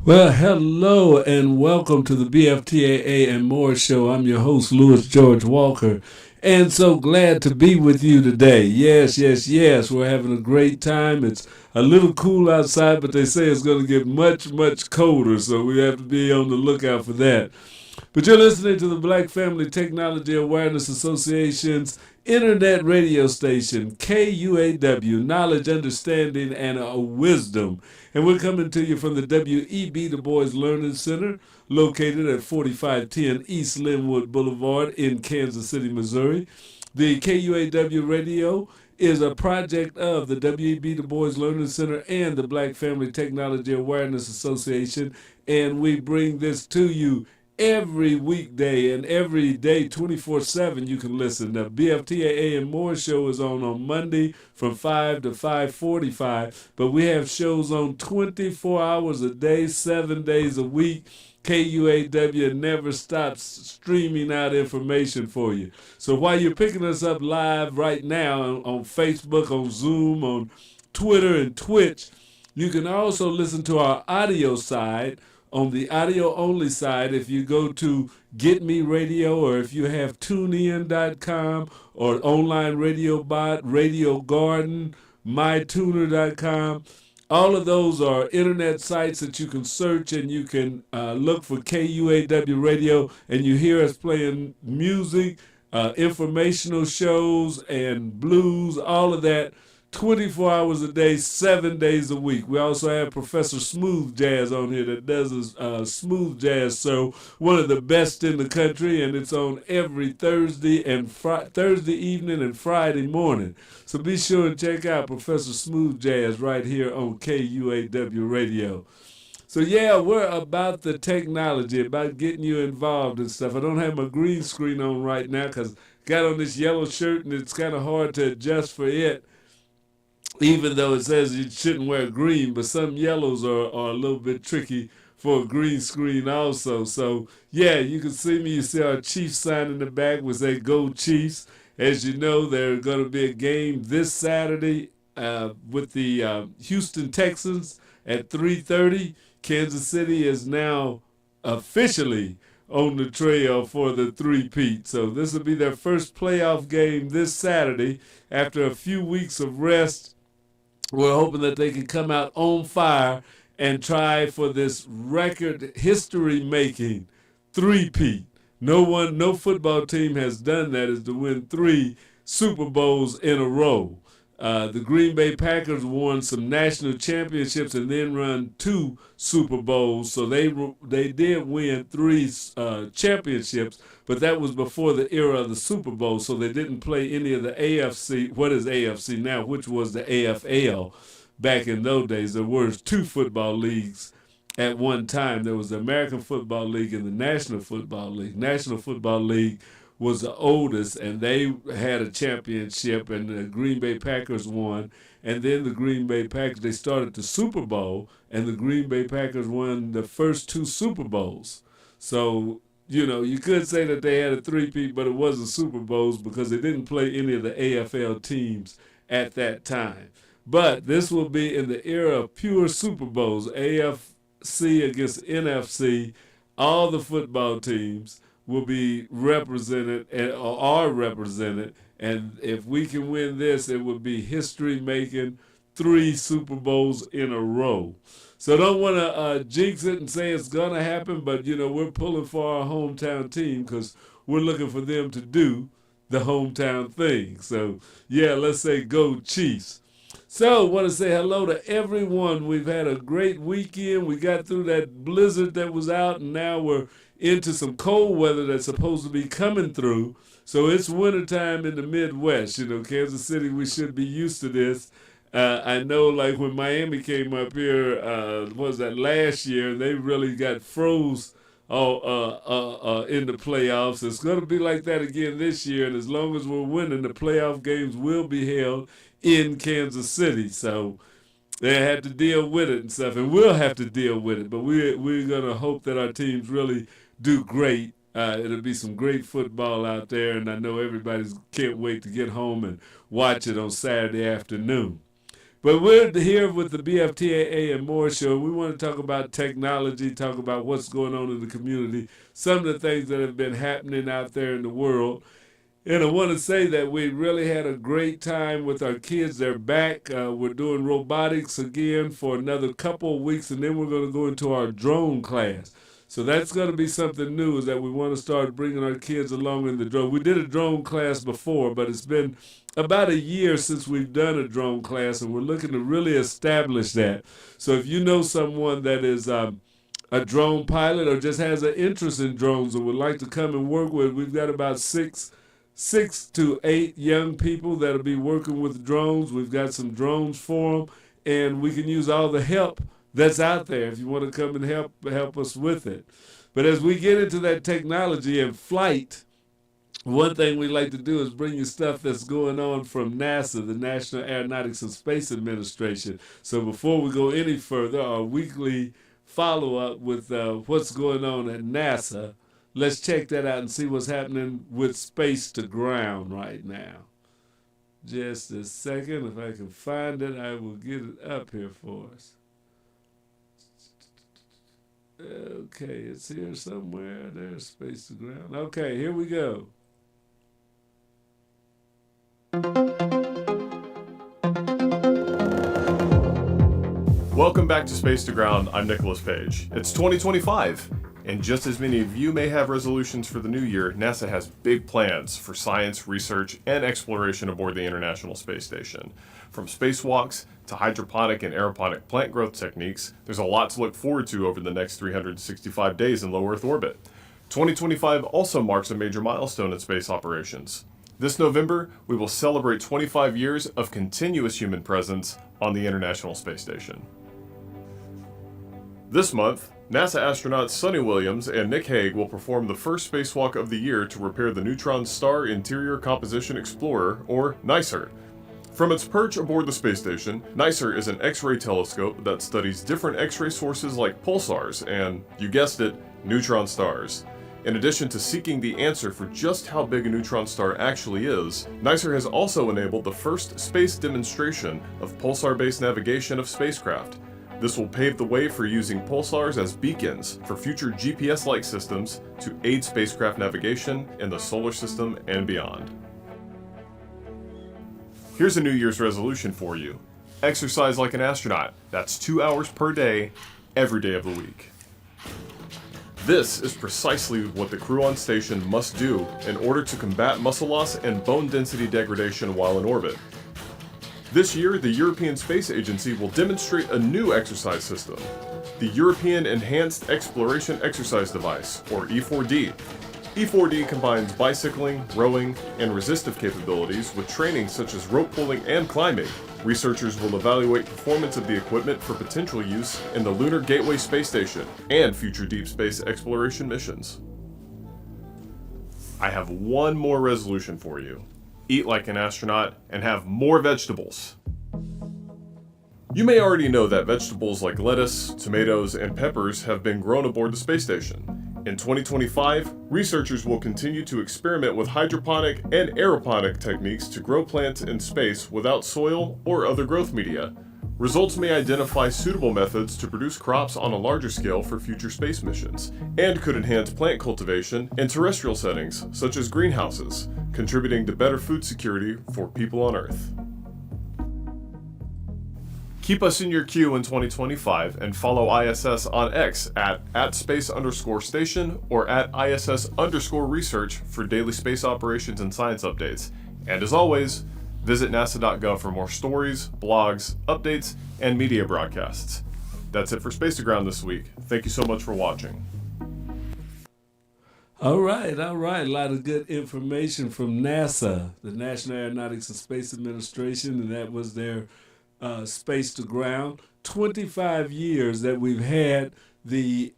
Well, hello and welcome to the BFTAA and More Show. I'm your host, Louis George Walker, and so glad to be with you today. Yes, we're having a great time. It's a little cool outside, but they say it's going to get much colder, so we have to be on the lookout for that. But you're listening to the Black Family Technology Awareness Association's internet radio station, KUAW, Knowledge, Understanding, and Wisdom. And we're coming to you from the W.E.B. Du Bois Learning Center, located at 4510 East Linwood Boulevard in Kansas City, Missouri. The KUAW radio is a project of the W.E.B. Du Bois Learning Center and the Black Family Technology Awareness Association, and we bring this to you every weekday and every day 24/7 you can listen. The BFTAA and More show is on Monday from 5 to 5:45, but we have shows on 24 hours a day, 7 days a week. KUAW never stops streaming out information for you. So while you're picking us up live right now on Facebook, on Zoom, on Twitter and Twitch, you can also listen to our audio side. On the audio only side, if you go to Get Me Radio, or if you have TuneIn.com or online radio bot, Radio Garden, MyTuner.com, all of those are internet sites that you can search, and you can look for KUAW Radio, and you hear us playing music, informational shows, and blues, all of that. 24 hours a day, 7 days a week. We also have Professor Smooth Jazz on here that does a smooth jazz show, one of the best in the country, and it's on every Thursday and Thursday evening and Friday morning. So be sure and check out Professor Smooth Jazz right here on KUAW Radio. So yeah, we're about the technology, about getting you involved and stuff. I don't have my green screen on right now because I got on this yellow shirt and it's kind of hard to adjust for it, even though it says you shouldn't wear green, but some yellows are a little bit tricky for a green screen also. So yeah, you can see me. You see our Chiefs sign in the back. We say Go Chiefs. As you know, there's going to be a game this Saturday with the Houston Texans at 3:30. Kansas City is now officially on the trail for the three-peat. So this will be their first playoff game this Saturday after a few weeks of rest. We're hoping that they can come out on fire and try for this record history-making three-peat. No football team has done that, is to win 3 Super Bowls in a row. The Green Bay Packers won some national championships and then run 2 Super Bowls, so they did win 3 championships, but that was before the era of the Super Bowl, so they didn't play any of the AFC, what is AFC now, which was the AFL back in those days. There were 2 football leagues at one time. There was the American Football League and the National Football League. National Football League was the oldest, and they had a championship, and the Green Bay Packers won. And then the Green Bay Packers, they started the Super Bowl, and the Green Bay Packers won the first 2 Super Bowls. So, you could say that they had a three-peat, but it wasn't Super Bowls because they didn't play any of the AFL teams at that time. But this will be in the era of pure Super Bowls, AFC against NFC, all the football teams will be represented or are represented, and if we can win this, it would be history making 3 Super Bowls in a row. So don't want to jinx it and say it's gonna happen, but we're pulling for our hometown team because we're looking for them to do the hometown thing. So yeah, let's say Go Chiefs. So I want to say hello to everyone. We've had a great weekend. We got through that blizzard that was out, and now we're into some cold weather that's supposed to be coming through. So it's wintertime in the Midwest. Kansas City, we should be used to this. I know, like when Miami came up here, was that last year, and they really got froze in the playoffs. It's going to be like that again this year, and as long as we're winning, the playoff games will be held in Kansas City. So they had to deal with it and stuff, and we'll have to deal with it. But we're going to hope that our teams really do great. It'll be some great football out there, and I know everybody can't wait to get home and watch it on Saturday afternoon. But we're here with the BFTAA and More show. We want to talk about technology, talk about what's going on in the community, some of the things that have been happening out there in the world. And I want to say that we really had a great time with our kids. They're back. We're doing robotics again for another couple of weeks, and then we're going to go into our drone class. So that's going to be something new, is that we want to start bringing our kids along in the drone. We did a drone class before, but it's been about a year since we've done a drone class, and we're looking to really establish that. So if you know someone that is a drone pilot or just has an interest in drones and would like to come and work with, we've got about six to eight young people that'll be working with drones. We've got some drones for them, and we can use all the help that's out there if you want to come and help us with it. But as we get into that technology and flight, one thing we like to do is bring you stuff that's going on from NASA, the National Aeronautics and Space Administration. So before we go any further, our weekly follow-up with what's going on at NASA, let's check that out and see what's happening with space to ground right now. Just a second. If I can find it, I will get it up here for us. Okay, it's here somewhere. There's space to ground. Okay, here we go. Welcome back to Space to Ground. I'm Nicholas Page. It's 2025, and just as many of you may have resolutions for the new year, NASA has big plans for science, research, and exploration aboard the International Space Station. From spacewalks to hydroponic and aeroponic plant growth techniques, there's a lot to look forward to over the next 365 days in low Earth orbit. 2025 also marks a major milestone in space operations. This November, we will celebrate 25 years of continuous human presence on the International Space Station. This month, NASA astronauts Suni Williams and Nick Hague will perform the first spacewalk of the year to repair the Neutron Star Interior Composition Explorer, or NICER. From its perch aboard the space station, NICER is an X-ray telescope that studies different X-ray sources like pulsars and, you guessed it, neutron stars. In addition to seeking the answer for just how big a neutron star actually is, NICER has also enabled the first space demonstration of pulsar-based navigation of spacecraft. This will pave the way for using pulsars as beacons for future GPS-like systems to aid spacecraft navigation in the solar system and beyond. Here's a New Year's resolution for you. Exercise like an astronaut. That's 2 hours per day, every day of the week. This is precisely what the crew on station must do in order to combat muscle loss and bone density degradation while in orbit. This year, the European Space Agency will demonstrate a new exercise system, the European Enhanced Exploration Exercise Device, or E4D. E4D combines bicycling, rowing, and resistive capabilities with training such as rope pulling and climbing. Researchers will evaluate performance of the equipment for potential use in the Lunar Gateway Space Station and future deep space exploration missions. I have one more resolution for you. Eat like an astronaut and have more vegetables. You may already know that vegetables like lettuce, tomatoes, and peppers have been grown aboard the space station. In 2025, researchers will continue to experiment with hydroponic and aeroponic techniques to grow plants in space without soil or other growth media. Results may identify suitable methods to produce crops on a larger scale for future space missions, and could enhance plant cultivation in terrestrial settings, such as greenhouses, contributing to better food security for people on Earth. Keep us in your queue in 2025 and follow ISS on X at @space_station or at @ISS_research for daily space operations and science updates. And as always, visit nasa.gov for more stories, blogs, updates, and media broadcasts. That's it for Space to Ground this week. Thank you so much for watching. All right. A lot of good information from NASA, the National Aeronautics and Space Administration, and that was their Space to Ground. 25 years that we've had the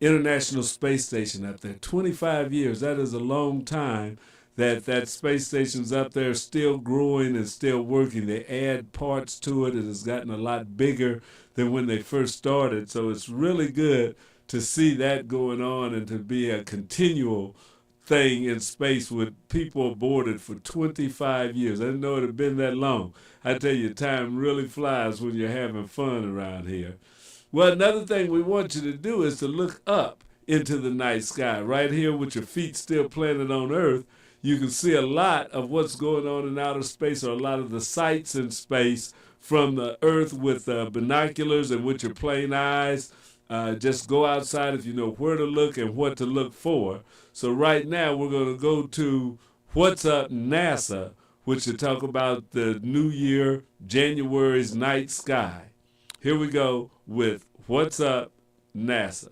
International Space Station up there. 25 years. That is a long time that space station's up there, still growing and still working. They add parts to it. It has gotten a lot bigger than when they first started. So it's really good to see that going on and to be a continual thing in space with people aboard it for 25 years. I didn't know it had been that long. I tell you, time really flies when you're having fun around here. Well, another thing we want you to do is to look up into the night sky. Right here with your feet still planted on Earth, you can see a lot of what's going on in outer space, or a lot of the sights in space from the Earth with binoculars and with your plain eyes. Just go outside if you know where to look and what to look for. So right now we're going to go to What's Up NASA, which will talk about the New Year, January's night sky. Here we go with What's Up NASA.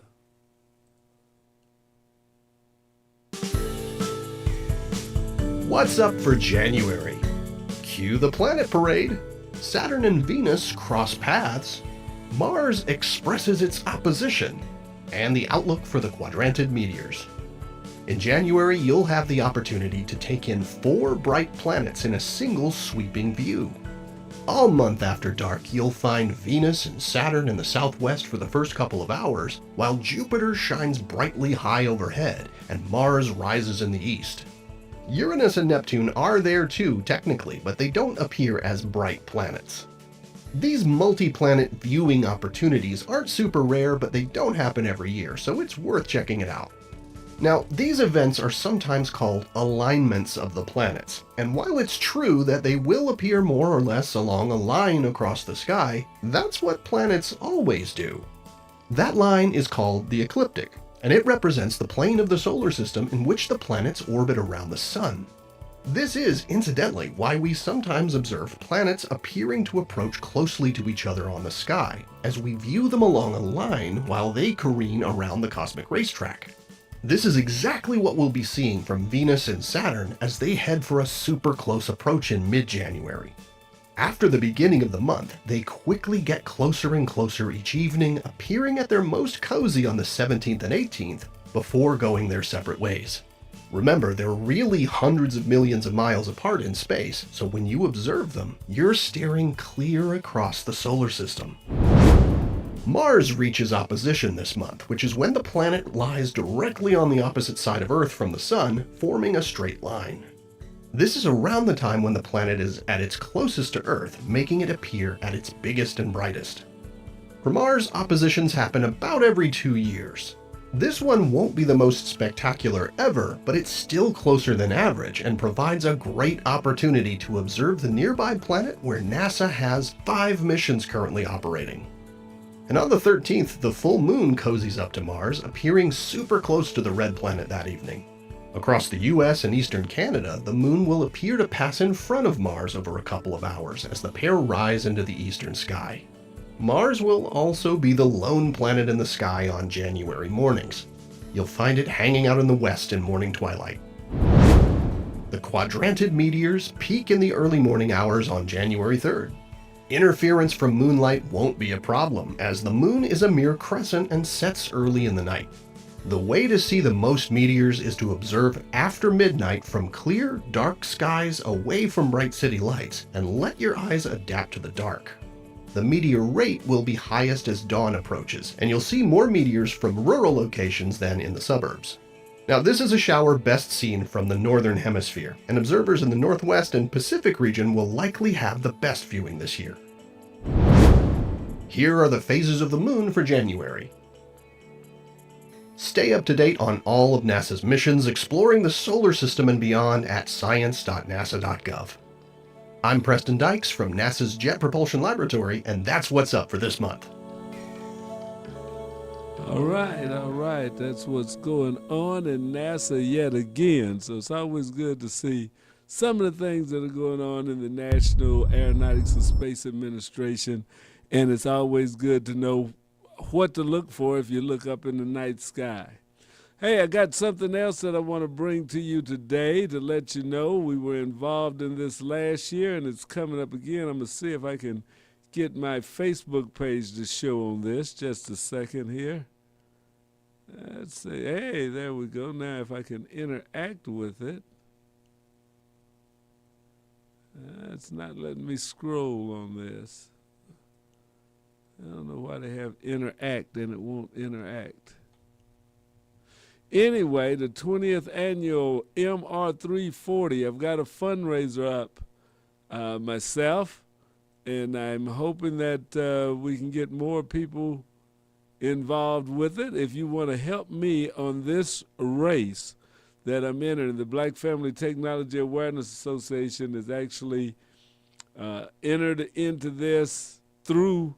What's up for January? Cue the planet parade. Saturn and Venus cross paths. Mars expresses its opposition. And the outlook for the quadranted meteors. In January, you'll have the opportunity to take in 4 bright planets in a single sweeping view. All month after dark, you'll find Venus and Saturn in the southwest for the first couple of hours, while Jupiter shines brightly high overhead and Mars rises in the east. Uranus and Neptune are there too, technically, but they don't appear as bright planets. These multi-planet viewing opportunities aren't super rare, but they don't happen every year, so it's worth checking it out. Now, these events are sometimes called alignments of the planets, and while it's true that they will appear more or less along a line across the sky, that's what planets always do. That line is called the ecliptic, and it represents the plane of the solar system in which the planets orbit around the sun. This is, incidentally, why we sometimes observe planets appearing to approach closely to each other on the sky, as we view them along a line while they careen around the cosmic racetrack. This is exactly what we'll be seeing from Venus and Saturn as they head for a super close approach in mid-January. After the beginning of the month, they quickly get closer and closer each evening, appearing at their most cozy on the 17th and 18th, before going their separate ways. Remember, they're really hundreds of millions of miles apart in space, so when you observe them, you're staring clear across the solar system. Mars reaches opposition this month, which is when the planet lies directly on the opposite side of Earth from the Sun, forming a straight line. This is around the time when the planet is at its closest to Earth, making it appear at its biggest and brightest. For Mars, oppositions happen about every 2 years. This one won't be the most spectacular ever, but it's still closer than average and provides a great opportunity to observe the nearby planet where NASA has 5 missions currently operating. And on the 13th, the full moon cozies up to Mars, appearing super close to the red planet that evening. Across the US and eastern Canada, the moon will appear to pass in front of Mars over a couple of hours as the pair rise into the eastern sky. Mars will also be the lone planet in the sky on January mornings. You'll find it hanging out in the west in morning twilight. The quadranted meteors peak in the early morning hours on January 3rd. Interference from moonlight won't be a problem, as the moon is a mere crescent and sets early in the night. The way to see the most meteors is to observe after midnight from clear, dark skies away from bright city lights, and let your eyes adapt to the dark. The meteor rate will be highest as dawn approaches, and you'll see more meteors from rural locations than in the suburbs. Now, this is a shower best seen from the northern hemisphere, and observers in the Northwest and Pacific region will likely have the best viewing this year. Here are the phases of the moon for January. Stay up to date on all of NASA's missions exploring the solar system and beyond at science.nasa.gov. I'm Preston Dykes from NASA's Jet Propulsion Laboratory, and that's what's up for this month. All right. That's what's going on in NASA yet again. So it's always good to see some of the things that are going on in the National Aeronautics and Space Administration. And it's always good to know what to look for if you look up in the night sky. Hey, I got something else that I want to bring to you today to let you know we were involved in this last year, and it's coming up again. I'm going to see if I can get my Facebook page to show on this. Just a second here. Let's see. Hey, there we go. Now if I can interact with it. It's not letting me scroll on this. I don't know why they have interact and it won't interact. Anyway, the 20th annual MR340, I've got a fundraiser up myself, and I'm hoping that we can get more people involved with it. If you want to help me on this race that I'm entering, the Black Family Technology Awareness Association is actually entered into this through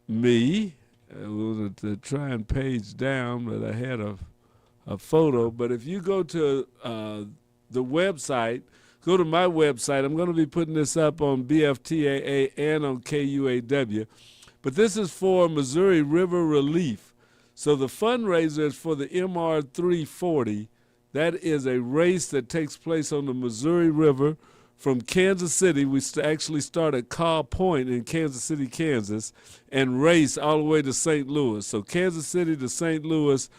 me. I was to try and page down, but I had a photo. But if you go to the website, go to my website. I'm going to be putting this up on BFTAA and on KUAW. But this is for Missouri River Relief. So the fundraiser is for the MR340. That is a race that takes place on the Missouri River from Kansas City. We actually start at KUAW Point in Kansas City, Kansas, and race all the way to St. Louis. So Kansas City to St. Louis,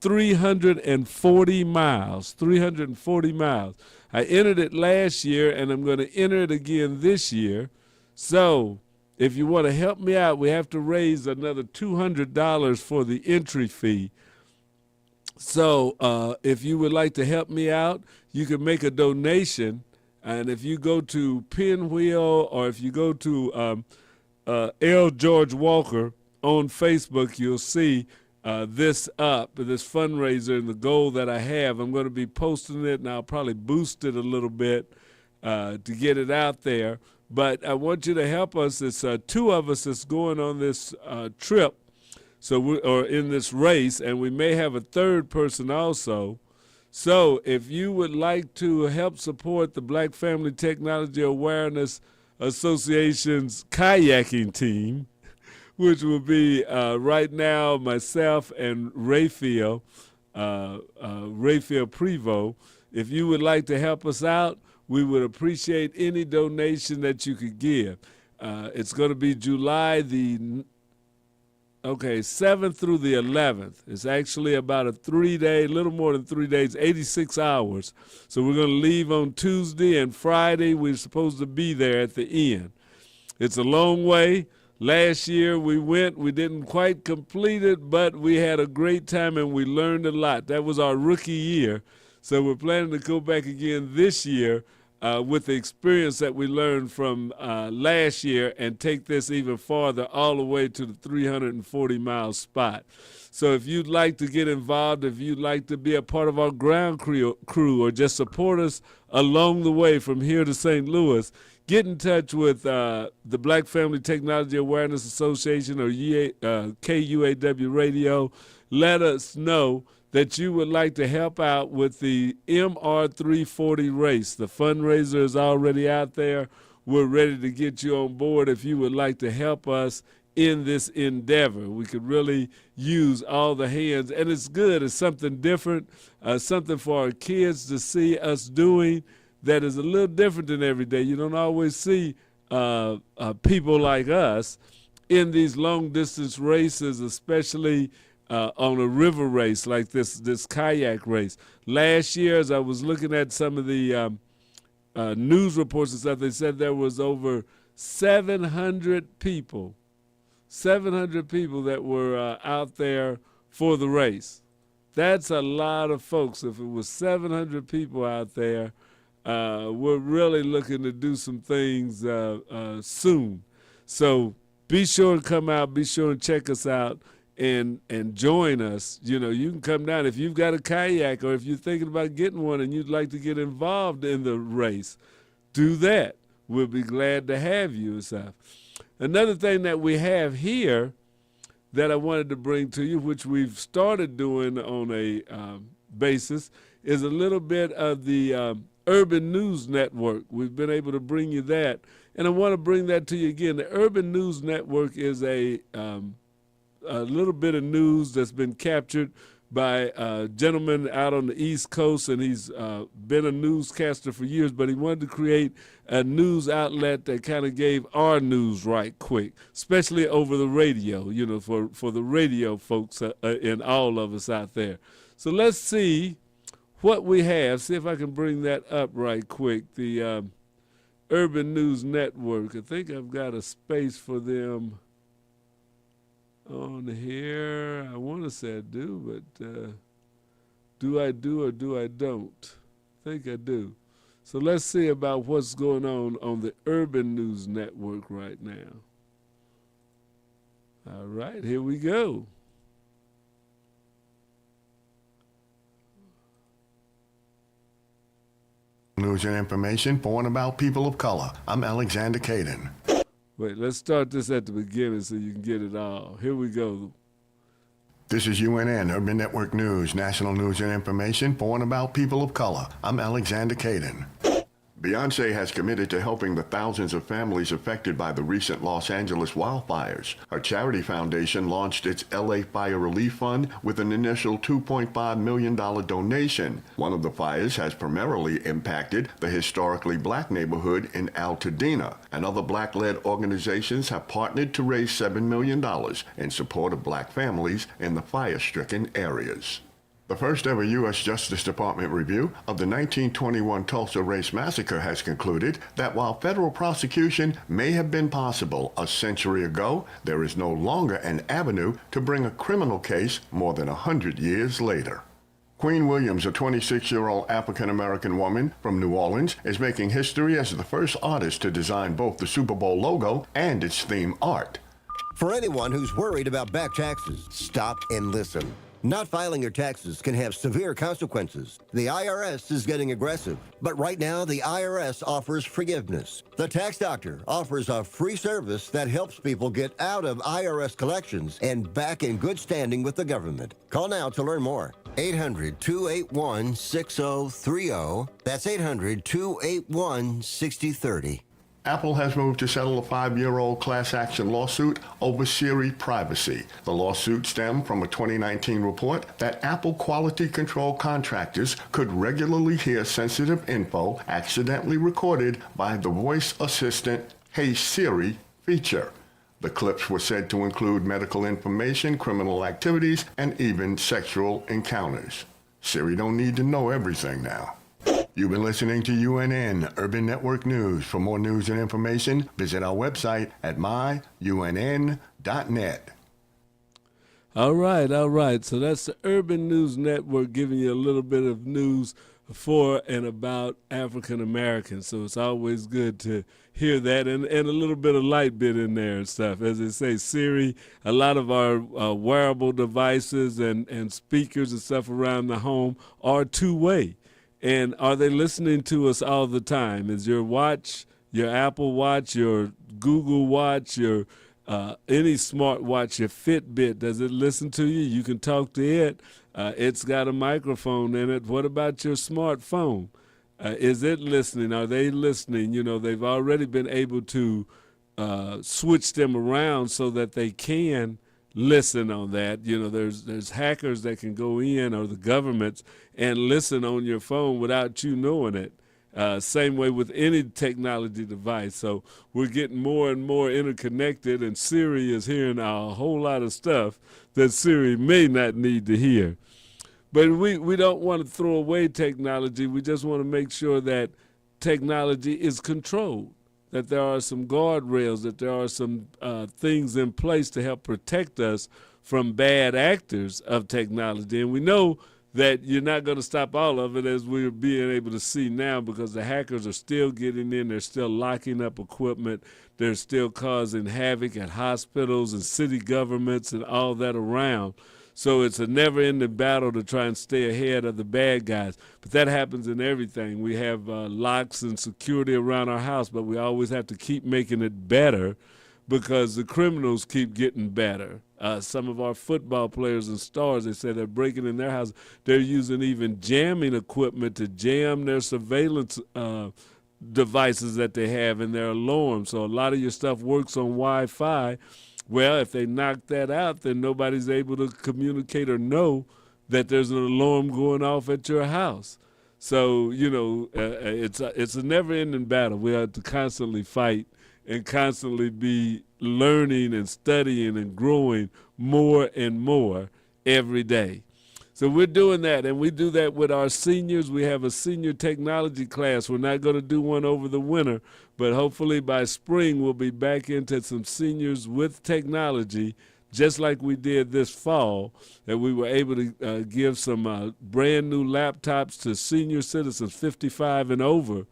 340 miles. 340 miles. I entered it last year, and I'm going to enter it again this year. So if you want to help me out, we have to raise another $200 for the entry fee. So if you would like to help me out, you can make a donation. And if you go to Pinwheel, or if you go to L. George Walker on Facebook, you'll see this fundraiser, and the goal that I have. I'm going to be posting it, and I'll probably boost it a little bit to get it out there. But I want you to help us. It's two of us that's going on this trip, or in this race, and we may have a third person also. So if you would like to help support the Black Family Technology Awareness Association's kayaking team, which will be right now myself and Raphael Prevost, if you would like to help us out, we would appreciate any donation that you could give. It's going to be July the 7th through the 11th. It's actually about a 3-day, little more than 3 days, 86 hours. So we're going to leave on Tuesday, and Friday we're supposed to be there at the end. It's a long way. Last year we went, we didn't quite complete it, but we had a great time and we learned a lot. That was our rookie year. So we're planning to go back again this year with the experience that we learned from last year, and take this even farther, all the way to the 340-mile spot. So if you'd like to get involved, if you'd like to be a part of our ground crew, or just support us along the way from here to St. Louis, get in touch with the Black Family Technology Awareness Association, or KUAW Radio. Let us know that you would like to help out with the MR340 race. The fundraiser is already out there. We're ready to get you on board if you would like to help us in this endeavor. We could really use all the hands, and it's good. It's something different, something for our kids to see us doing that is a little different than every day. You don't always see people like us in these long-distance races, especially on a river race like this kayak race. Last year, as I was looking at some of the news reports and stuff, they said there was over 700 people that were out there for the race. That's a lot of folks. If it was 700 people out there, we're really looking to do some things soon. So be sure to come out, be sure and check us out, and join us. You know, you can come down if you've got a kayak, or if you're thinking about getting one and you'd like to get involved in the race, do that. We'll be glad to have you. Another thing that we have here that I wanted to bring to you, which we've started doing on a basis, is a little bit of the Urban News Network. We've been able to bring you that, and I want to bring that to you again. The Urban News Network is a little bit of news that's been captured by a gentleman out on the East Coast, and he's been a newscaster for years, but he wanted to create a news outlet that kind of gave our news right quick, especially over the radio, you know, for the radio folks and all of us out there. So let's see what we have. See if I can bring that up right quick. The Urban News Network. I think I've got a space for them on here. I want to say I do, but do I do or do I don't? I think I do. So let's see about what's going on the Urban News Network right now. All right, here we go. News and information for and about people of color. I'm Alexander Caden. Wait, let's start this at the beginning so you can get it all. Here we go. This is UNN, Urban Network News, national news and information for and about people of color. I'm Alexander Caden. Beyonce has committed to helping the thousands of families affected by the recent Los Angeles wildfires. Her charity foundation launched its LA Fire Relief Fund with an initial $2.5 million donation. One of the fires has primarily impacted the historically black neighborhood in Altadena, and other black-led organizations have partnered to raise $7 million in support of black families in the fire-stricken areas. The first ever U.S. Justice Department review of the 1921 Tulsa Race Massacre has concluded that while federal prosecution may have been possible a century ago, there is no longer an avenue to bring a criminal case more than 100 years later. Queen Williams, a 26-year-old African-American woman from New Orleans, is making history as the first artist to design both the Super Bowl logo and its theme art. For anyone who's worried about back taxes, stop and listen. Not filing your taxes can have severe consequences. The IRS is getting aggressive, but right now the IRS offers forgiveness. The Tax Doctor offers a free service that helps people get out of IRS collections and back in good standing with the government. Call now to learn more. 800-281-6030. That's 800-281-6030. Apple has moved to settle a 5-year-old class action lawsuit over Siri privacy. The lawsuit stemmed from a 2019 report that Apple quality control contractors could regularly hear sensitive info accidentally recorded by the voice assistant Hey Siri feature. The clips were said to include medical information, criminal activities, and even sexual encounters. Siri don't need to know everything now. You've been listening to UNN Urban Network News. For more news and information, visit our website at myunn.net. All right. So that's the Urban News Network giving you a little bit of news for and about African Americans. So it's always good to hear that and a little bit of light bit in there and stuff. As they say, Siri, a lot of our wearable devices and speakers and stuff around the home are two-way. And are they listening to us all the time? Is your watch, your Apple Watch, your Google Watch, your any smart watch, your Fitbit, does it listen to you? You can talk to it. It's got a microphone in it. What about your smartphone? Is it listening? Are they listening? You know, they've already been able to switch them around so that they can listen on that. You know, there's hackers that can go in, or the governments, and listen on your phone without you knowing it. Same way with any technology device. So we're getting more and more interconnected, and Siri is hearing a whole lot of stuff that Siri may not need to hear. But we don't want to throw away technology. We just want to make sure that technology is controlled, that there are some guardrails, that there are some things in place to help protect us from bad actors of technology. And we know that you're not going to stop all of it, as we're being able to see now, because the hackers are still getting in. They're still locking up equipment. They're still causing havoc at hospitals and city governments and all that around. So it's a never-ending battle to try and stay ahead of the bad guys. But that happens in everything. We have locks and security around our house, but we always have to keep making it better because the criminals keep getting better. Some of our football players and stars, they say they're breaking in their house. They're using even jamming equipment to jam their surveillance devices that they have in their alarms. So a lot of your stuff works on Wi-Fi. Well, if they knock that out, then nobody's able to communicate or know that there's an alarm going off at your house. So, you know, it's a never-ending battle. We have to constantly fight and constantly be learning and studying and growing more and more every day. So we're doing that, and we do that with our seniors. We have a senior technology class. We're not going to do one over the winter, but hopefully by spring we'll be back into some seniors with technology just like we did this fall, that we were able to give some brand new laptops to senior citizens 55 and over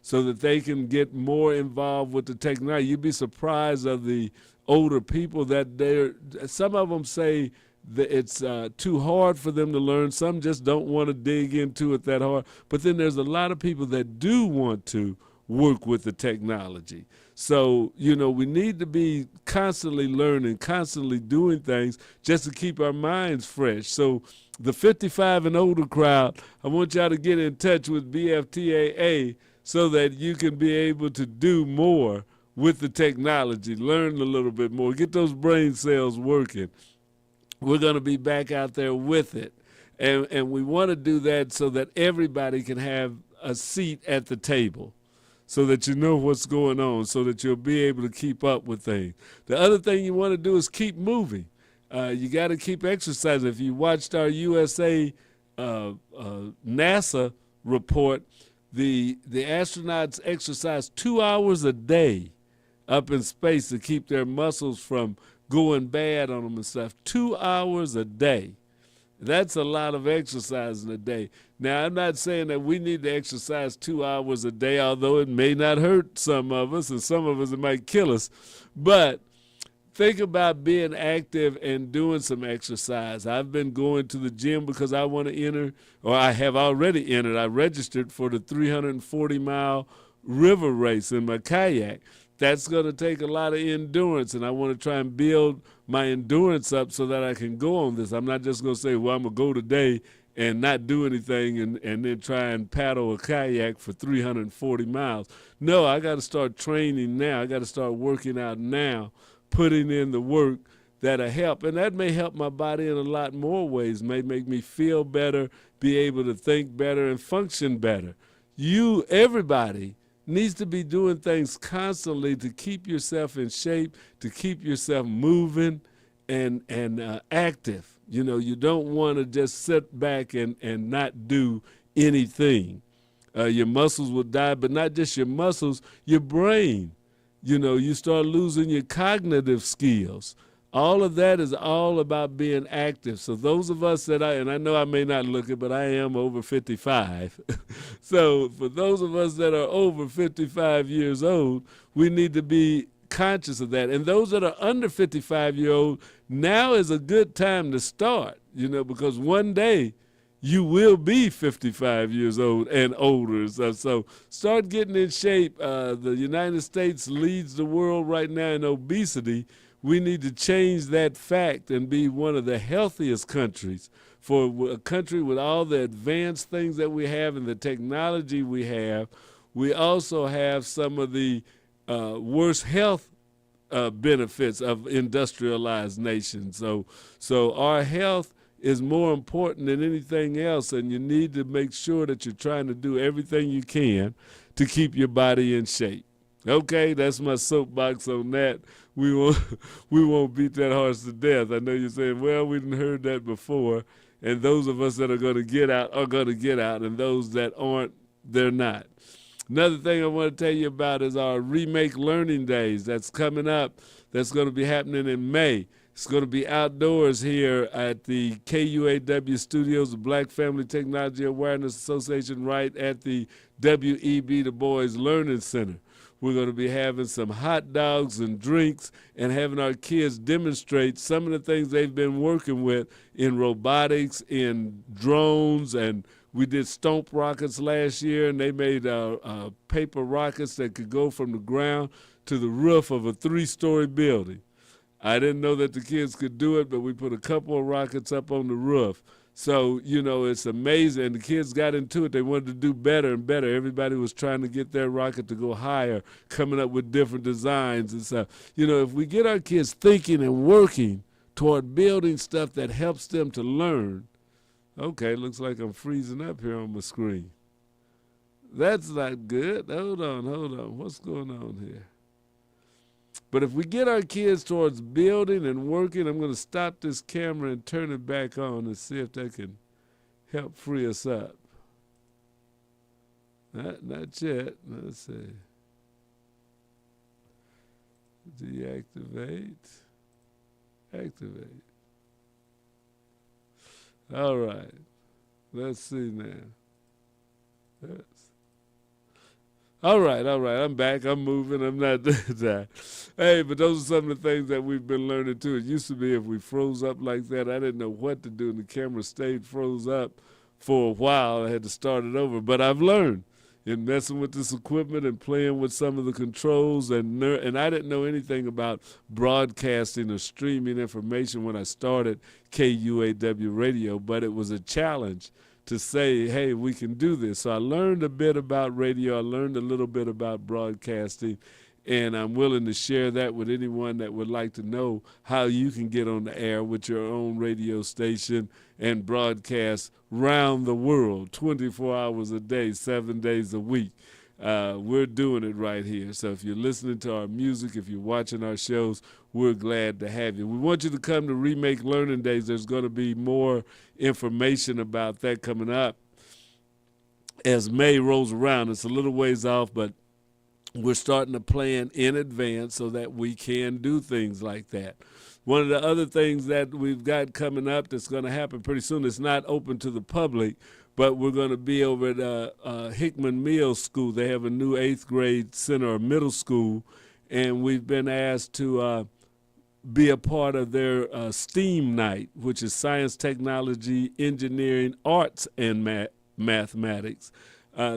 so that they can get more involved with the technology. You'd be surprised of the older people that some of them say that it's too hard for them to learn. Some just don't want to dig into it that hard. But then there's a lot of people that do want to work with the technology. So, we need to be constantly learning, constantly doing things just to keep our minds fresh. So the 55 and older crowd, I want y'all to get in touch with BFTAA so that you can be able to do more with the technology, learn a little bit more, get those brain cells working. We're going to be back out there with it. And we want to do that so that everybody can have a seat at the table, so that you know what's going on, so that you'll be able to keep up with things. The other thing you want to do is keep moving. You got to keep exercising. If you watched our USA NASA report, the astronauts exercise 2 hours a day up in space to keep their muscles from going bad on them and stuff. 2 hours a day. That's a lot of exercise in a day. Now, I'm not saying that we need to exercise 2 hours a day, although it may not hurt some of us, and some of us it might kill us. But think about being active and doing some exercise. I've been going to the gym because I want to enter, or I have already entered. I registered for the 340-mile river race in my kayak. That's going to take a lot of endurance, and I want to try and build my endurance up so that I can go on this. I'm not just going to say, well, I'm going to go today and not do anything and then try and paddle a kayak for 340 miles. No, I got to start training now. I got to start working out now, putting in the work that'll help. And that may help my body in a lot more ways, may make me feel better, be able to think better, and function better. Everybody needs to be doing things constantly to keep yourself in shape, to keep yourself moving and active. You don't want to just sit back and not do anything. Your muscles will die, but not just your muscles, your brain. You start losing your cognitive skills. All of that is all about being active. So those of us and I know I may not look it, but I am over 55. So for those of us that are over 55 years old, we need to be conscious of that. And those that are under 55-year-old, now is a good time to start, because one day you will be 55 years old and older. So start getting in shape. The United States leads the world right now in obesity. We need to change that fact and be one of the healthiest countries. For a country with all the advanced things that we have and the technology we have, we also have some of the worst health benefits of industrialized nations. So our health is more important than anything else, and you need to make sure that you're trying to do everything you can to keep your body in shape. Okay, that's my soapbox on that. We won't beat that horse to death. I know you're saying, well, we didn't heard that before, and those of us that are going to get out are going to get out, and those that aren't, they're not. Another thing I want to tell you about is our Remake Learning Days. That's coming up. That's going to be happening in May. It's going to be outdoors here at the KUAW studios, the Black Family Technology Awareness Association, right at the WEB Du Bois Learning Center. We're going to be having some hot dogs and drinks and having our kids demonstrate some of the things they've been working with in robotics, in drones, and we did stomp rockets last year, and they made paper rockets that could go from the ground to the roof of a 3-story building. I didn't know that the kids could do it, but we put a couple of rockets up on the roof. So, it's amazing. And the kids got into it. They wanted to do better and better. Everybody was trying to get their rocket to go higher, coming up with different designs and stuff. If we get our kids thinking and working toward building stuff that helps them to learn. Okay, looks like I'm freezing up here on my screen. That's not good. Hold on. What's going on here? But if we get our kids towards building and working, I'm going to stop this camera and turn it back on and see if that can help free us up. Not yet. Let's see. Deactivate. Activate. All right. Let's see now. Yes. All right. I'm back. I'm moving. I'm not that. Hey, but those are some of the things that we've been learning too. It used to be if we froze up like that, I didn't know what to do, and the camera stayed froze up for a while. I had to start it over. But I've learned in messing with this equipment and playing with some of the controls, and I didn't know anything about broadcasting or streaming information when I started KUAW Radio, but it was a challenge to say, hey, we can do this. So I learned a bit about radio. I learned a little bit about broadcasting, and I'm willing to share that with anyone that would like to know how you can get on the air with your own radio station and broadcast round the world, 24 hours a day, 7 days a week. We're doing it right here. So if you're listening to our music, if you're watching our shows, we're glad to have you. We want you to come to Remake Learning Days. There's going to be more information about that coming up as May rolls around. It's a little ways off, but we're starting to plan in advance so that we can do things like that. One of the other things that we've got coming up that's going to happen pretty soon, it's not open to the public, but we're going to be over at Hickman Mills School. They have a new 8th grade center or middle school, and we've been asked to be a part of their STEAM night, which is science, technology, engineering, arts, and mathematics.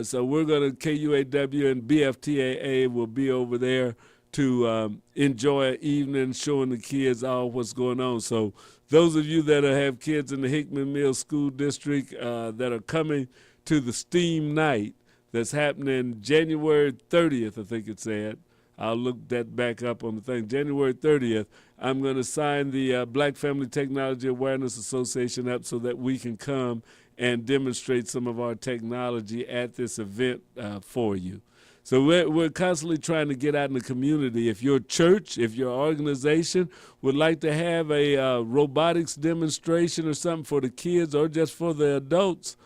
So we're going to, KUAW and BFTAA will be over there to enjoy an evening showing the kids all what's going on. So those of you that have kids in the Hickman Mills School District that are coming to the STEAM night that's happening January 30th, I think it said. I'll look that back up on the thing. January 30th, I'm going to sign the Black Family Technology Awareness Association up so that we can come and demonstrate some of our technology at this event for you. So we're constantly trying to get out in the community. If your church, if your organization would like to have a robotics demonstration or something for the kids or just for the adults,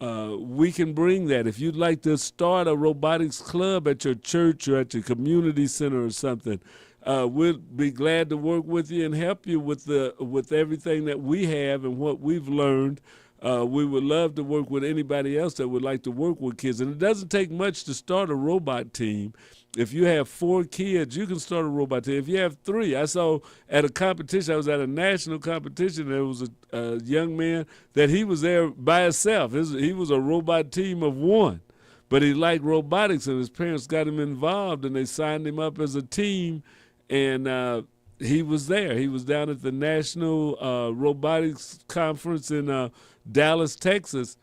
we can bring that. If you'd like to start a robotics club at your church or at your community center or something, we'll be glad to work with you and help you with everything that we have and what we've learned. We would love to work with anybody else that would like to work with kids. And it doesn't take much to start a robot team. If you have 4 kids, you can start a robot team. If you have 3, I saw at a competition, I was at a national competition, there was a young man that he was there by himself. He was a robot team of 1, but he liked robotics, and his parents got him involved, and they signed him up as a team, and he was there. He was down at the National Robotics Conference in Dallas, Texas,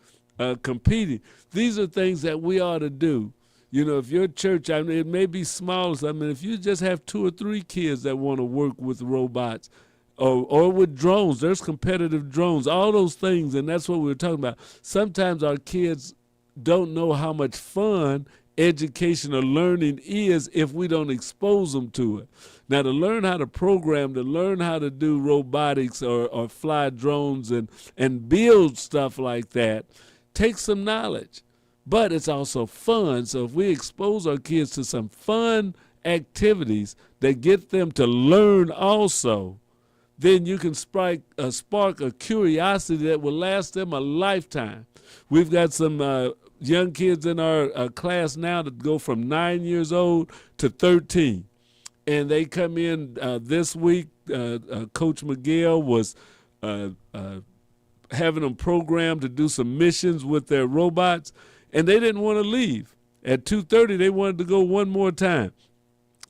competing. These are things that we ought to do. You know, if your church, I mean, it may be small. I mean, if you just have 2 or 3 kids that want to work with robots or with drones, there's competitive drones, all those things, and that's what we were talking about. Sometimes our kids don't know how much fun education or learning is if we don't expose them to it. Now, to learn how to program, to learn how to do robotics or fly drones and build stuff like that takes some knowledge. But it's also fun. So if we expose our kids to some fun activities that get them to learn also, then you can spark a curiosity that will last them a lifetime. We've got some young kids in our class now that go from 9 years old to 13. And they come in this week. Coach Miguel was having them programmed to do some missions with their robots, and they didn't want to leave. At 2:30, they wanted to go one more time.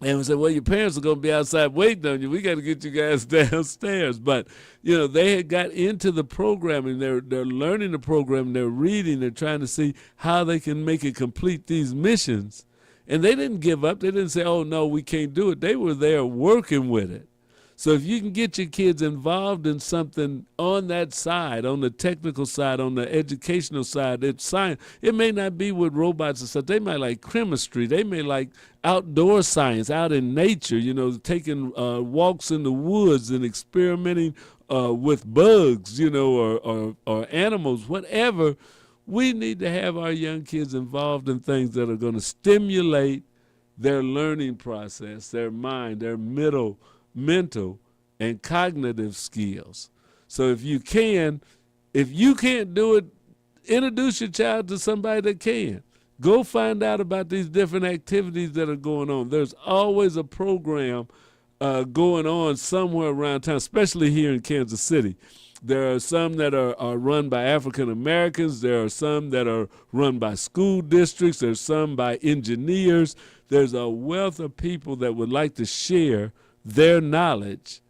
And we said, well, your parents are going to be outside waiting on you. We got to get you guys downstairs. But, you know, they had got into the programming. They're learning the program. They're reading. They're trying to see how they can make it complete these missions. And they didn't give up. They didn't say, oh, no, we can't do it. They were there working with it. So if you can get your kids involved in something on that side, on the technical side, on the educational side, it's science. It may not be with robots and stuff. They might like chemistry. They may like outdoor science, out in nature, you know, taking walks in the woods and experimenting with bugs, you know, or animals, whatever. We need to have our young kids involved in things that are going to stimulate their learning process, their mind, their mental, and cognitive skills. So if you can't do it, introduce your child to somebody that can. Go find out about these different activities that are going on. There's always a program going on somewhere around town, especially here in Kansas City. There are some that are run by African Americans. There are some that are run by school districts. There's some by engineers. There's a wealth of people that would like to share their knowledge,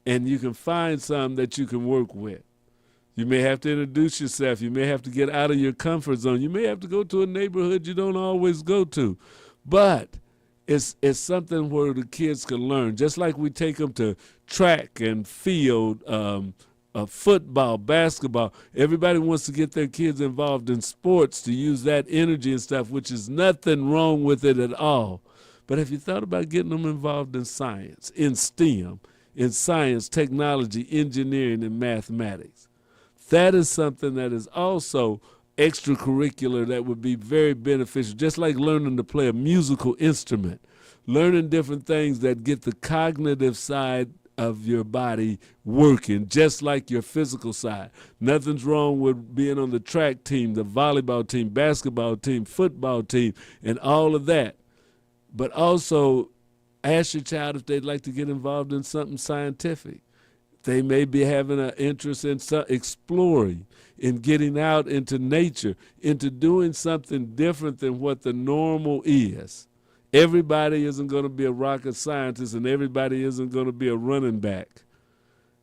and you can find some that you can work with. You may have to introduce yourself. You may have to get out of your comfort zone. You may have to go to a neighborhood you don't always go to. But it's something where the kids can learn. Just like we take them to track and field, football, basketball. Everybody wants to get their kids involved in sports to use that energy and stuff, which is nothing wrong with it at all. But have you thought about getting them involved in science, in STEM, in science, technology, engineering, and mathematics? That is something that is also extracurricular that would be very beneficial, just like learning to play a musical instrument, learning different things that get the cognitive side of your body working, just like your physical side. Nothing's wrong with being on the track team, the volleyball team, basketball team, football team, and all of that. But also ask your child if they'd like to get involved in something scientific. They may be having an interest in exploring, in getting out into nature, into doing something different than what the normal is. Everybody isn't going to be a rocket scientist, and everybody isn't going to be a running back.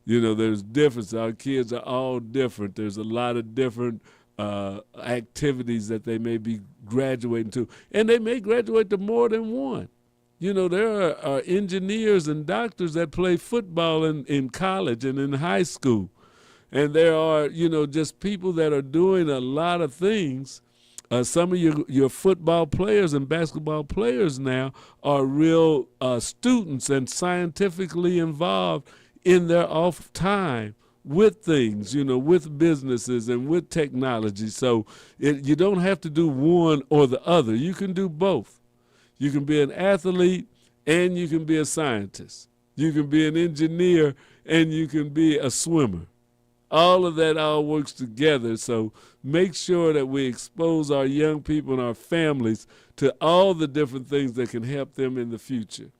You know, there's difference. Our kids are all different. There's a lot of different activities that they may be graduating to, and they may graduate to more than one. You know, there are engineers and doctors that play football in college and in high school. And there are, you know, just people that are doing a lot of things. Some of your football players and basketball players now are real students and scientifically involved in their off time with things, you know, with businesses and with technology. So you don't have to do one or the other. You can do both. You can be an athlete and you can be a scientist. You can be an engineer and you can be a swimmer. All of that all works together. So make sure that we expose our young people and our families to all the different things that can help them in the future.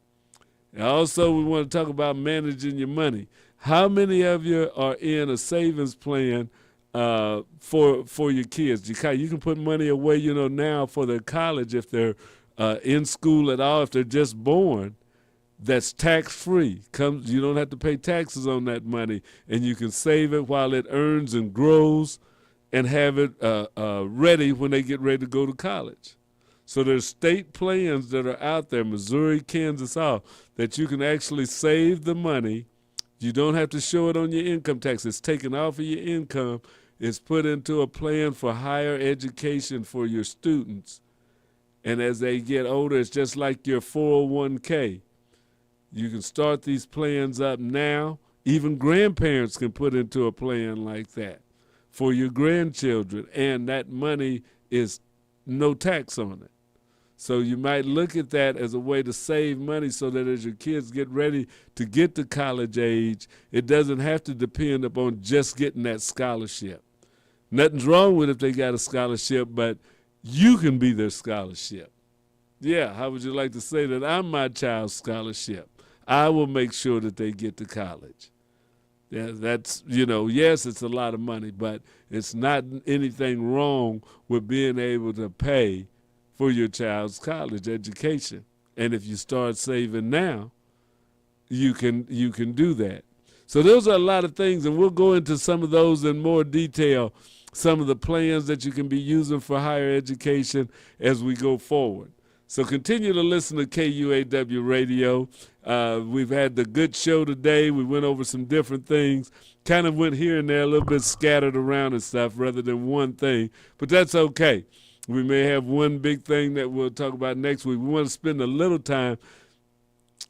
And also, we want to talk about managing your money. How many of you are in a savings plan for your kids? You can put money away, you know, now for their college if they're in school at all, if they're just born. That's tax-free. You don't have to pay taxes on that money, and you can save it while it earns and grows and have it ready when they get ready to go to college. So there's state plans that are out there, Missouri, Kansas, all, that you can actually save the money. You don't have to show it on your income tax. It's taken off of your income. It's put into a plan for higher education for your students. And as they get older, it's just like your 401k. You can start these plans up now. Even grandparents can put into a plan like that for your grandchildren, and that money is no tax on it. So you might look at that as a way to save money so that as your kids get ready to get to college age, it doesn't have to depend upon just getting that scholarship. Nothing's wrong with if they got a scholarship, but you can be their scholarship. Yeah, how would you like to say that I'm my child's scholarship? I will make sure that they get to college. Yeah, that's, you know, yes, it's a lot of money, but it's not anything wrong with being able to pay for your child's college education. And if you start saving now, you can do that. So those are a lot of things, and we'll go into some of those in more detail, some of the plans that you can be using for higher education as we go forward. So continue to listen to KUAW Radio. We've had the good show today. We went over some different things, kind of went here and there, a little bit scattered around and stuff rather than one thing, but that's okay. We may have one big thing that we'll talk about next week. We want to spend a little time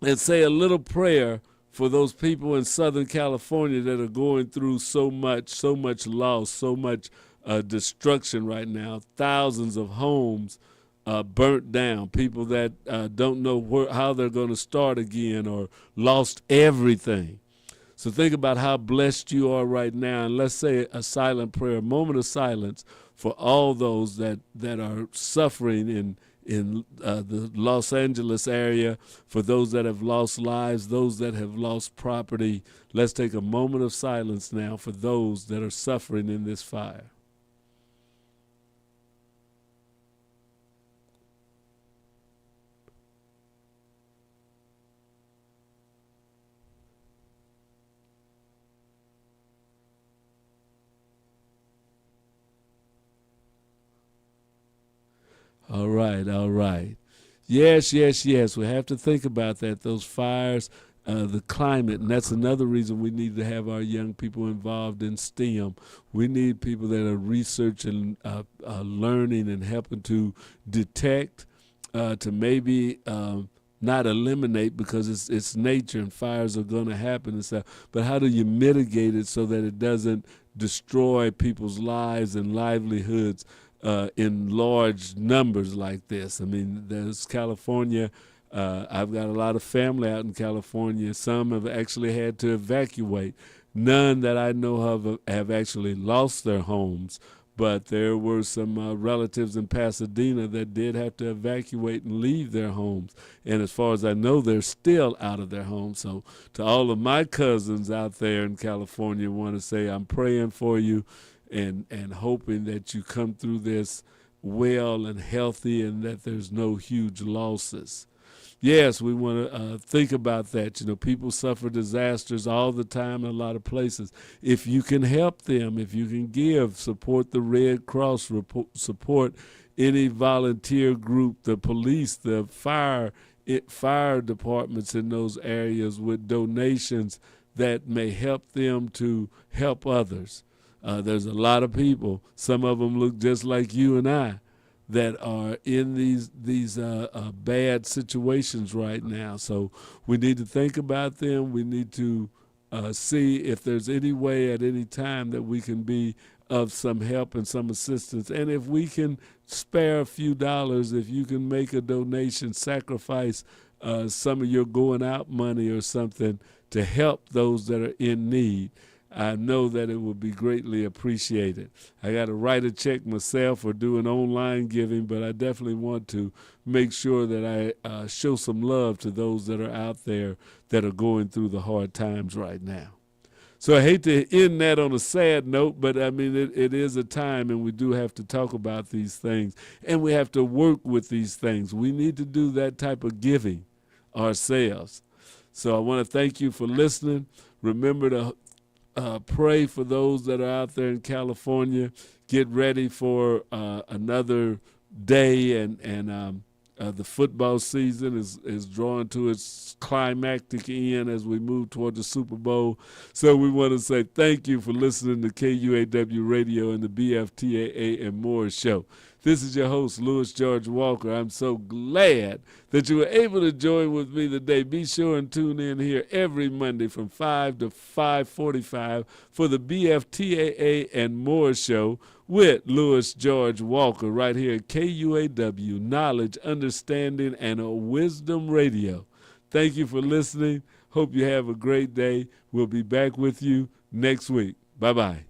and say a little prayer for those people in Southern California that are going through so much loss, so much destruction right now, thousands of homes burnt down, people that don't know how they're going to start again or lost everything. So think about how blessed you are right now, and let's say a silent prayer, a moment of silence for all those that are suffering in the Los Angeles area, for those that have lost lives, those that have lost property. Let's take a moment of silence now for those that are suffering in this fire. All right, all right. Yes, yes, yes. We have to think about that, those fires, the climate, and that's another reason we need to have our young people involved in STEM. We need people that are researching, learning, and helping to detect, to maybe not eliminate, because it's nature and fires are going to happen and stuff, but how do you mitigate it so that it doesn't destroy people's lives and livelihoods in large numbers like this? I mean, there's California. I've got a lot of family out in California. Some have actually had to evacuate. None that I know of have actually lost their homes, but there were some relatives in Pasadena that did have to evacuate and leave their homes. And as far as I know, they're still out of their homes. So to all of my cousins out there in California, I want to say I'm praying for you and hoping that you come through this well and healthy and that there's no huge losses. Yes, we want to think about that. You know, people suffer disasters all the time in a lot of places. If you can help them, if you can give, support the Red Cross, support any volunteer group, the police, the fire departments in those areas with donations that may help them to help others. There's a lot of people, some of them look just like you and I, that are in these bad situations right now. So we need to think about them. We need to see if there's any way at any time that we can be of some help and some assistance. And if we can spare a few dollars, if you can make a donation, sacrifice some of your going out money or something to help those that are in need, I know that it will be greatly appreciated. I got to write a check myself or do an online giving, but I definitely want to make sure that I show some love to those that are out there that are going through the hard times right now. So I hate to end that on a sad note, but I mean, it is a time, and we do have to talk about these things, and we have to work with these things. We need to do that type of giving ourselves. So I want to thank you for listening. Remember to pray for those that are out there in California. Get ready for another day, and the football season is drawing to its climactic end as we move toward the Super Bowl. So we want to say thank you for listening to KUAW Radio and the BFTAA and More show. This is your host, Louis George Walker. I'm so glad that you were able to join with me today. Be sure and tune in here every Monday from 5 to 5:45 for the BFTAA and More show with Louis George Walker right here at KUAW, Knowledge, Understanding, and a Wisdom Radio. Thank you for listening. Hope you have a great day. We'll be back with you next week. Bye-bye.